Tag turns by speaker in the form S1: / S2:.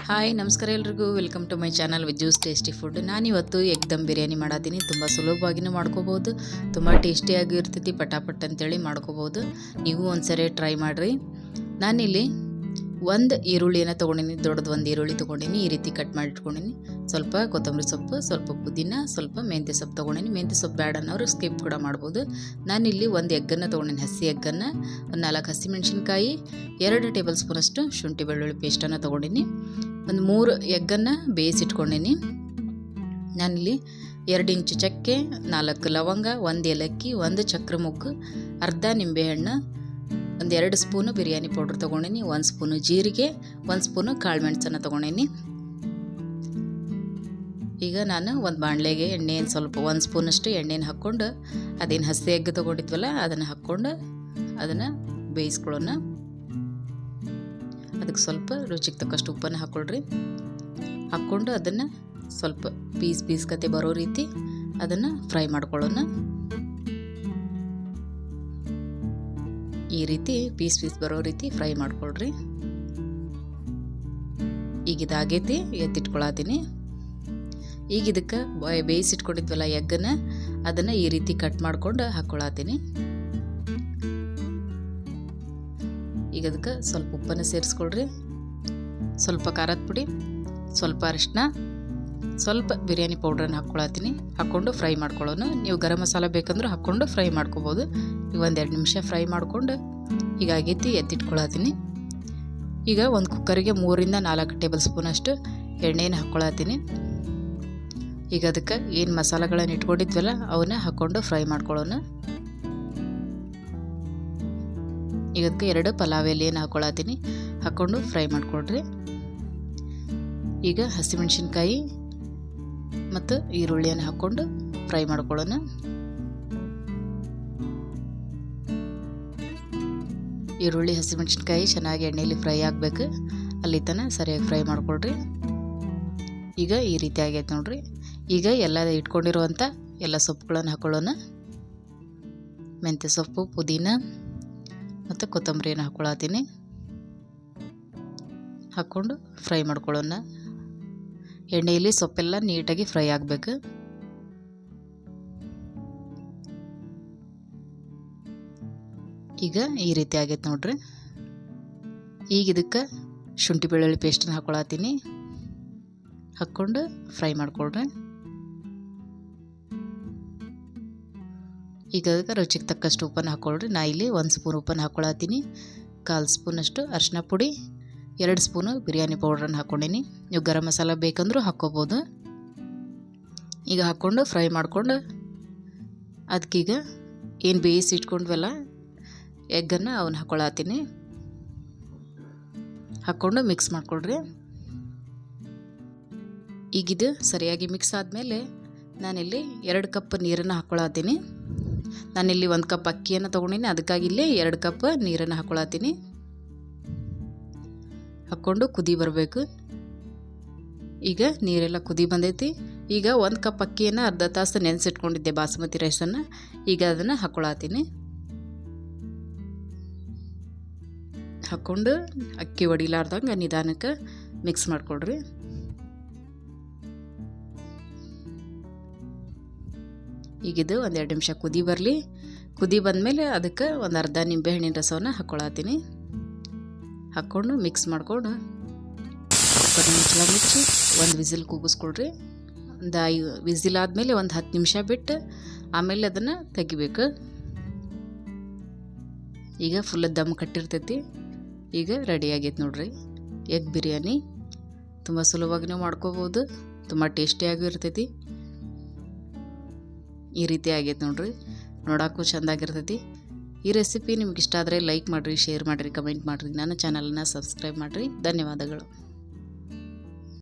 S1: Hi ನಮಸ್ಕಾರ ಎಲ್ರಿಗೂ welcome to my channel Viju's tasty food. ನಾನಿವತ್ತು ಎಗ್ ದಮ್ ಬಿರಿಯಾನಿ ಮಾಡಾತೀನಿ. ತುಂಬ ಸುಲಭವಾಗಿಯೂ ಮಾಡ್ಕೋಬೋದು, ತುಂಬ ಟೇಸ್ಟಿಯಾಗಿ ಇರ್ತೈತಿ. ಪಟಾಪಟ್ ಅಂತೇಳಿ ಮಾಡ್ಕೋಬೋದು. ನೀವು ಒಂದ್ಸರಿ ಟ್ರೈ ಮಾಡಿರಿ. ನಾನಿಲ್ಲಿ ಒಂದು ಈರುಳ್ಳಿಯನ್ನು ತೊಗೊಂಡಿನಿ, ದೊಡ್ಡದು ಒಂದು ಈರುಳ್ಳಿ ತೊಗೊಂಡಿನಿ, ಈ ರೀತಿ ಕಟ್ ಮಾಡಿ ಇಟ್ಕೊಂಡಿನಿ. ಸ್ವಲ್ಪ ಕೊತ್ತಂಬರಿ ಸೊಪ್ಪು, ಸ್ವಲ್ಪ ಪುದೀನ, ಸ್ವಲ್ಪ ಮೆಂತ್ಯ ಸೊಪ್ಪು ತೊಗೊಂಡಿನಿ. ಮೆಂತ್ಯ ಸೊಪ್ಪು ಬ್ಯಾಡ ಅನ್ನೋರು ಸ್ಕಿಪ್ ಕೂಡ ಮಾಡ್ಬೋದು. ನಾನಿಲ್ಲಿ ಒಂದು ಎಗ್ಗನ್ನು ತೊಗೊಂಡಿನಿ, ಹಸಿ ಎಗ್ಗನ್ನು, ಒಂದು 4 ಹಸಿಮೆಣ್ಸಿನ್ಕಾಯಿ, 2 ಟೇಬಲ್ ಸ್ಪೂನಷ್ಟು ಶುಂಠಿ ಬೆಳ್ಳುಳ್ಳಿ ಪೇಸ್ಟನ್ನು ತೊಗೊಂಡಿನಿ. ಒಂದು 3 ಎಗ್ಗನ್ನು ಬೇಯಿಸಿಟ್ಕೊಂಡಿನಿ. ನಾನಿಲ್ಲಿ 2 ಇಂಚು ಚಕ್ಕೆ, 4 ಲವಂಗ, 1 ಏಲಕ್ಕಿ, 1 ಚಕ್ರ ಮೊಗ್ಗು, ಅರ್ಧ ನಿಂಬೆಹಣ್ಣು, ಒಂದು 2 ಸ್ಪೂನು ಬಿರಿಯಾನಿ ಪೌಡ್ರ್ ತೊಗೊಂಡಿನಿ, 1 ಸ್ಪೂನು ಜೀರಿಗೆ, 1 ಸ್ಪೂನು ಕಾಳು ಮೆಣಸನ್ನು ತೊಗೊಂಡಿನಿ. ಈಗ ನಾನು ಒಂದು ಬಾಣಲೆಗೆ ಎಣ್ಣೆಯನ್ನು ಸ್ವಲ್ಪ 1 ಸ್ಪೂನಷ್ಟು ಎಣ್ಣೆನ ಹಾಕ್ಕೊಂಡು, ಅದೇನು ಹಸಿ ಎಗ್ ತೊಗೊಂಡಿದ್ವಲ್ಲ ಅದನ್ನು ಹಾಕ್ಕೊಂಡು ಅದನ್ನು ಬೇಯಿಸ್ಕೊಳ್ಳೋಣ. ಅದಕ್ಕೆ ಸ್ವಲ್ಪ ರುಚಿಗೆ ತಕ್ಕಷ್ಟು ಉಪ್ಪನ್ನು ಹಾಕ್ಕೊಳ್ರಿ. ಹಾಕ್ಕೊಂಡು ಅದನ್ನು ಸ್ವಲ್ಪ ಪೀಸ್ ಕತೆ ಬರೋ ರೀತಿ ಅದನ್ನು ಫ್ರೈ ಮಾಡ್ಕೊಳ್ಳೋಣ. ಈ ರೀತಿ ಪೀಸ್ ಬರೋ ರೀತಿ ಫ್ರೈ ಮಾಡ್ಕೊಳ್ರಿ. ಈಗ ಇದಾಗೈತಿ, ಎತ್ತಿಟ್ಕೊಳತೀನಿ. ಈಗ ಇದಕ್ಕೆ ಬೇಯಿಸಿಟ್ಕೊಂಡಿದ್ವಲ್ಲ ಎಗ್ಗನ್ನ, ಅದನ್ನು ಈ ರೀತಿ ಕಟ್ ಮಾಡ್ಕೊಂಡು ಹಾಕ್ಕೊಳತೀನಿ. ಈಗ ಅದಕ್ಕೆ ಸ್ವಲ್ಪ ಉಪ್ಪನ್ನು ಸೇರಿಸ್ಕೊಳ್ರಿ, ಸ್ವಲ್ಪ ಖಾರದ ಪುಡಿ, ಸ್ವಲ್ಪ ಅರಿಶಿನ, ಸ್ವಲ್ಪ ಬಿರಿಯಾನಿ ಪೌಡ್ರನ್ನು ಹಾಕ್ಕೊಳತೀನಿ. ಹಾಕ್ಕೊಂಡು ಫ್ರೈ ಮಾಡ್ಕೊಳ್ಳೋಣ. ನೀವು ಗರಂ ಮಸಾಲ ಬೇಕಂದ್ರೂ ಹಾಕ್ಕೊಂಡು ಫ್ರೈ ಮಾಡ್ಕೋಬೋದು. ಈಗ 1-2 ನಿಮಿಷ ಫ್ರೈ ಮಾಡ್ಕೊಂಡು ಹೀಗಾಗೈತಿ, ಎತ್ತಿಟ್ಕೊಳತೀನಿ. ಈಗ ಒಂದು ಕುಕ್ಕರಿಗೆ 3-4 ಟೇಬಲ್ ಸ್ಪೂನಷ್ಟು ಎಣ್ಣೆನ ಹಾಕ್ಕೊಳತೀನಿ. ಈಗ ಅದಕ್ಕೆ ಏನು ಮಸಾಲೆಗಳನ್ನು ಇಟ್ಕೊಂಡಿದ್ವಲ್ಲ ಅವನ್ನ ಹಾಕ್ಕೊಂಡು ಫ್ರೈ ಮಾಡ್ಕೊಳ್ಳೋಣ. ಈಗ ಅದಕ್ಕೆ 2 ಪಲಾವ್ ಎಲೆಯನ್ನು ಹಾಕ್ಕೊಳತೀನಿ. ಹಾಕ್ಕೊಂಡು ಫ್ರೈ ಮಾಡ್ಕೊಳ್ರಿ. ಈಗ ಹಸಿಮೆಣ್ಸಿನ್ಕಾಯಿ ಮತ್ತು ಈರುಳ್ಳಿಯನ್ನು ಹಾಕ್ಕೊಂಡು ಫ್ರೈ ಮಾಡ್ಕೊಳ್ಳೋಣ. ಈರುಳ್ಳಿ ಹಸಿಮೆಣ್ಸಿನ್ಕಾಯಿ ಚೆನ್ನಾಗಿ ಎಣ್ಣೆಯಲ್ಲಿ ಫ್ರೈ ಆಗಬೇಕು, ಅಲ್ಲಿ ತನಕ ಸರಿಯಾಗಿ ಫ್ರೈ ಮಾಡ್ಕೊಳ್ರಿ. ಈಗ ಈ ರೀತಿ ಆಗೈತೆ ನೋಡ್ರಿ. ಈಗ ಎಲ್ಲ ಇಟ್ಕೊಂಡಿರುವಂಥ ಎಲ್ಲ ಸೊಪ್ಪುಗಳನ್ನು ಹಾಕ್ಕೊಳ್ಳೋಣ. ಮೆಂತ್ಯ ಸೊಪ್ಪು, ಪುದೀನ ಮತ್ತು ಕೊತ್ತಂಬರಿಯನ್ನು ಹಾಕ್ಕೊಳತೀನಿ. ಹಾಕ್ಕೊಂಡು ಫ್ರೈ ಮಾಡ್ಕೊಳ್ಳೋಣ. ಎಣ್ಣೆಯಲ್ಲಿ ಸೊಪ್ಪೆಲ್ಲ ನೀಟಾಗಿ ಫ್ರೈ ಆಗಬೇಕು. ಈಗ ಈ ರೀತಿ ಆಗೈತೆ ನೋಡ್ರಿ. ಈಗ ಇದಕ್ಕೆ ಶುಂಠಿ ಬೆಳ್ಳುಳ್ಳಿ ಪೇಸ್ಟನ್ನು ಹಾಕ್ಕೊಳತೀನಿ. ಹಾಕ್ಕೊಂಡು ಫ್ರೈ ಮಾಡ್ಕೊಳ್ರಿ. ಈಗ ಅದಕ್ಕೆ ರುಚಿಗೆ ತಕ್ಕಷ್ಟು ಉಪ್ಪನ್ನು ಹಾಕ್ಕೊಳ್ರಿ. ನಾ ಇಲ್ಲಿ 1 ಸ್ಪೂನ್ ಉಪ್ಪನ್ನು ಹಾಕ್ಕೊಳತೀನಿ. 1/4 ಸ್ಪೂನಷ್ಟು ಅರಿಶಿನ ಪುಡಿ, 2 ಸ್ಪೂನು ಬಿರಿಯಾನಿ ಪೌಡ್ರನ್ನು ಹಾಕ್ಕೊಂಡಿನಿ. ನೀವು ಗರಂ ಮಸಾಲ ಬೇಕಂದ್ರೂ ಹಾಕ್ಕೋಬೋದು. ಈಗ ಹಾಕ್ಕೊಂಡು ಫ್ರೈ ಮಾಡ್ಕೊಂಡು ಅದಕ್ಕೀಗ ಏನು ಬೇಯಿಸಿ ಇಟ್ಕೊಂಡ್ವಲ್ಲ ಎಗ್ಗನ್ನು ಅವನ್ನ ಹಾಕ್ಕೊಳತೀನಿ. ಹಾಕ್ಕೊಂಡು ಮಿಕ್ಸ್ ಮಾಡ್ಕೊಳ್ರಿ. ಈಗಿದು ಸರಿಯಾಗಿ ಮಿಕ್ಸ್ ಆದಮೇಲೆ ನಾನಿಲ್ಲಿ 2 ಕಪ್ ನೀರನ್ನು ಹಾಕ್ಕೊಳತೀನಿ. ನಾನಿಲ್ಲಿ 1 ಕಪ್ ಅಕ್ಕಿಯನ್ನು ತೊಗೊಂಡಿನಿ, ಅದಕ್ಕಾಗಿ ಇಲ್ಲಿ 2 ಕಪ್ ನೀರನ್ನು ಹಾಕ್ಕೊಳತೀನಿ. ಹಾಕ್ಕೊಂಡು ಕುದಿ ಬರಬೇಕು. ಈಗ ನೀರೆಲ್ಲ ಕುದಿ ಬಂದೈತಿ. ಈಗ 1 ಕಪ್ ಅಕ್ಕಿಯನ್ನು ಅರ್ಧ ತಾಸು ನೆನೆಸಿಟ್ಕೊಂಡಿದ್ದೆ, ಬಾಸುಮತಿ ರೈಸನ್ನು. ಈಗ ಅದನ್ನು ಹಾಕ್ಕೊಳತೀನಿ. ಹಾಕ್ಕೊಂಡು ಅಕ್ಕಿ ಒಡಿಲಾರ್ದಂಗೆ ನಿಧಾನಕ್ಕೆ ಮಿಕ್ಸ್ ಮಾಡ್ಕೊಳ್ರಿ. ಈಗಿದು 1-2 ನಿಮಿಷ ಕುದಿ ಬರಲಿ. ಕುದಿ ಬಂದಮೇಲೆ ಅದಕ್ಕೆ ಒಂದು ಅರ್ಧ ನಿಂಬೆಹಣ್ಣಿನ ರಸವನ್ನು ಹಾಕ್ಕೊಳತೀನಿ. ಹಾಕ್ಕೊಂಡು ಮಿಕ್ಸ್ ಮಾಡ್ಕೊಂಡು ಕುಕ್ಕರ್ ಮುಚ್ಚಳ ಮುಚ್ಚಿ 1 ವಿಸಿಲ್ ಕೂಗಿಸ್ಕೊಳ್ರಿ. ಒಂದು 5 ವಿಸಿಲ್ ಆದಮೇಲೆ ಒಂದು 10 ನಿಮಿಷ ಬಿಟ್ಟು ಆಮೇಲೆ ಅದನ್ನು ತೆಗಿಬೇಕು. ಈಗ ಫುಲ್ ದಮ್ ಕಟ್ಟಿರ್ತೈತಿ. ಈಗ ರೆಡಿ ಆಗೈತೆ ನೋಡ್ರಿ ಎಗ್ ಬಿರಿಯಾನಿ. ತುಂಬ ಸುಲಭವಾಗಿಯೂ ಮಾಡ್ಕೋಬೋದು, ತುಂಬ ಟೇಸ್ಟಿಯಾಗೂ ಇರ್ತೈತಿ. ಈ ರೀತಿ ಆಗೈತೆ ನೋಡ್ರಿ, ನೋಡೋಕ್ಕೂ ಚೆಂದಾಗಿರ್ತೈತಿ. ಈ ರೆಸಿಪಿ ನಿಮ್ಗೆ ಇಷ್ಟ ಆದರೆ ಲೈಕ್ ಮಾಡಿರಿ, ಶೇರ್ ಮಾಡಿರಿ, ಕಮೆಂಟ್ ಮಾಡಿರಿ. ನನ್ನ ಚಾನಲನ್ನು ಸಬ್ಸ್ಕ್ರೈಬ್ ಮಾಡಿರಿ. ಧನ್ಯವಾದಗಳು.